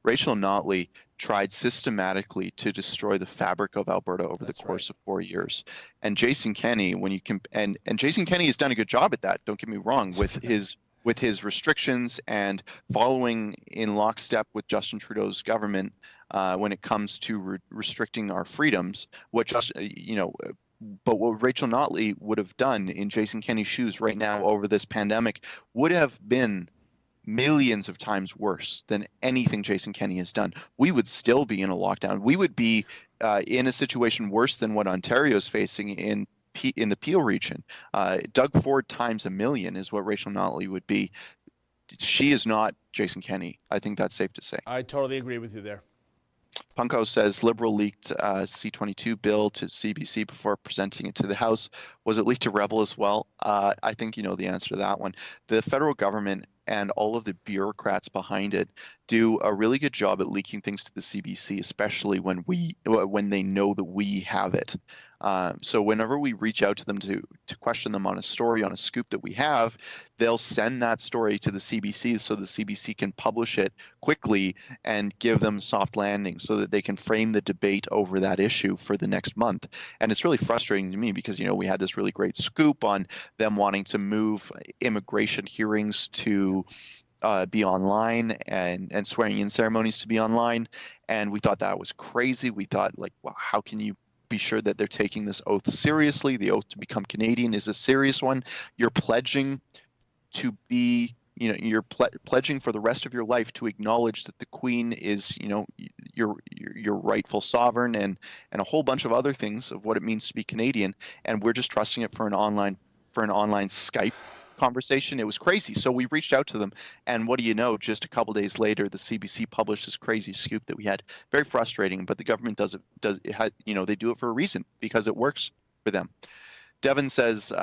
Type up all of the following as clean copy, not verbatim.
Rachel Notley tried systematically to destroy the fabric of Alberta over the course of 4 years. And Jason Kenney, when you can, and Jason Kenney has done a good job at that, don't get me wrong, with his restrictions and following in lockstep with Justin Trudeau's government when it comes to restricting our freedoms. But what Rachel Notley would have done in Jason Kenney's shoes right now over this pandemic would have been millions of times worse than anything Jason Kenney has done. We would still be in a lockdown. We would be in a situation worse than what Ontario is facing in the Peel region. Doug Ford times a million is what Rachel Notley would be. She is not Jason Kenney. I think that's safe to say. I totally agree with you there. Punko says Liberal leaked C-22 bill to CBC before presenting it to the House. Was it leaked to Rebel as well? I think you know the answer to that one. The federal government and all of the bureaucrats behind it do a really good job at leaking things to the CBC, especially when they know that we have it. So whenever we reach out to them to question them on a story, on a scoop that we have, they'll send that story to the CBC so the CBC can publish it quickly and give them soft landing so that they can frame the debate over that issue for the next month. And it's really frustrating to me because, we had this really great scoop on them wanting to move immigration hearings to be online and swearing in ceremonies to be online. And we thought that was crazy. We thought, wow, how can you be sure that they're taking this oath seriously? The oath to become Canadian is a serious one. You're pledging to be, you're pledging for the rest of your life to acknowledge that the Queen is, your rightful sovereign and a whole bunch of other things of what it means to be Canadian. And we're just trusting it for an online Skype conversation. It was crazy. So we reached out to them, and what do you know, just a couple days later the CBC published this crazy scoop that we had. Very frustrating, but the government they do it for a reason, because it works for them. Devin says,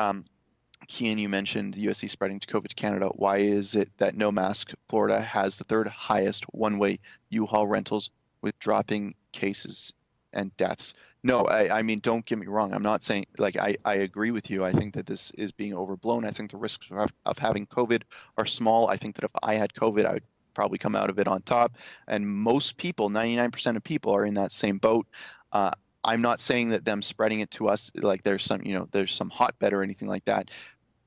Keean, you mentioned the USC spreading to COVID to Canada. Why is it that no mask Florida has the third highest one-way U-Haul rentals with dropping cases and deaths? No, I mean, don't get me wrong. I'm not saying, I agree with you. I think that this is being overblown. I think the risks of having COVID are small. I think that if I had COVID, I would probably come out of it on top. And most people, 99% of people, are in that same boat. I'm not saying that them spreading it to us, there's some hotbed or anything like that.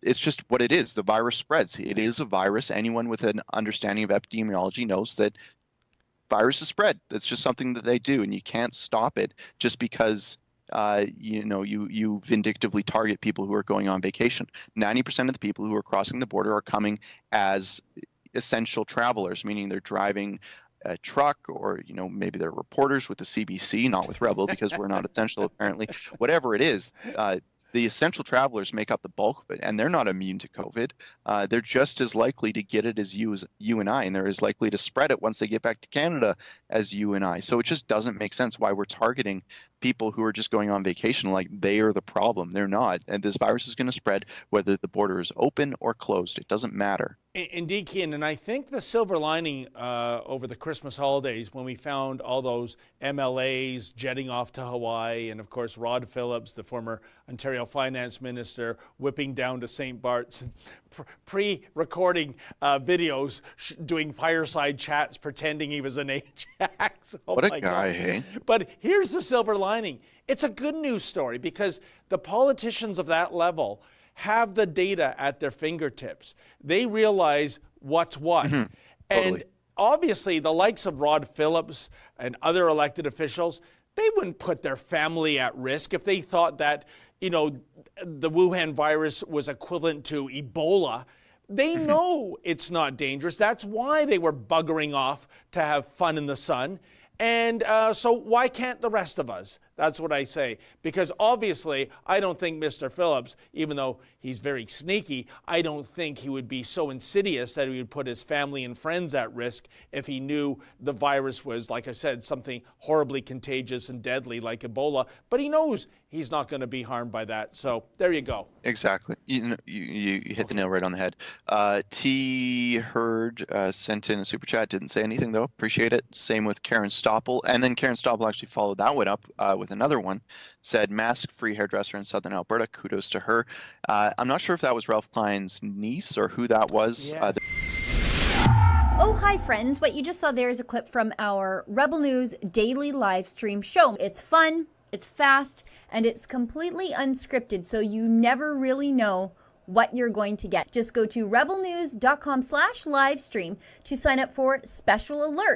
It's just what it is. The virus spreads. It is a virus. Anyone with an understanding of epidemiology knows that viruses spread. That's just something that they do, and you can't stop it just because you vindictively target people who are going on vacation. 90% of the people who are crossing the border are coming as essential travelers, meaning they're driving a truck, or maybe they're reporters with the CBC, not with Rebel, because we're not essential apparently. Whatever it is, the essential travelers make up the bulk of it, and they're not immune to COVID. They're just as likely to get it as you and I, and they're as likely to spread it once they get back to Canada as you and I. So it just doesn't make sense why we're targeting people who are just going on vacation like they are the problem. They're not. And this virus is going to spread whether the border is open or closed. It doesn't matter. Indeed, Keean, and I think the silver lining over the Christmas holidays, when we found all those MLAs jetting off to Hawaii, and of course Rod Phillips, the former Ontario finance minister, whipping down to St. Bart's, pre-recording videos, doing fireside chats, pretending he was an Ajax. Oh, what a guy, hey? But here's the silver lining. It's a good news story because the politicians of that level have the data at their fingertips. They realize what's what. Mm-hmm. And obviously the likes of Rod Phillips and other elected officials, they wouldn't put their family at risk if they thought that, the Wuhan virus was equivalent to Ebola. They know it's not dangerous. That's why they were buggering off to have fun in the sun. And so why can't the rest of us? That's what I say. Because obviously, I don't think Mr. Phillips, even though he's very sneaky, I don't think he would be so insidious that he would put his family and friends at risk if he knew the virus was, like I said, something horribly contagious and deadly like Ebola. But he knows he's not going to be harmed by that. So there you go. Exactly. You hit the nail right on the head. T. Heard sent in a super chat. Didn't say anything, though. Appreciate it. Same with Karen Stoppel. And then Karen Stoppel actually followed that one up with another one. Said, mask-free hairdresser in Southern Alberta. Kudos to her. I'm not sure if that was Ralph Klein's niece or who that was. Yes. Oh, hi friends. What you just saw there is a clip from our Rebel News daily live stream show. It's fun, it's fast, and it's completely unscripted, so you never really know what you're going to get. Just go to rebelnews.com/livestream to sign up for special alerts.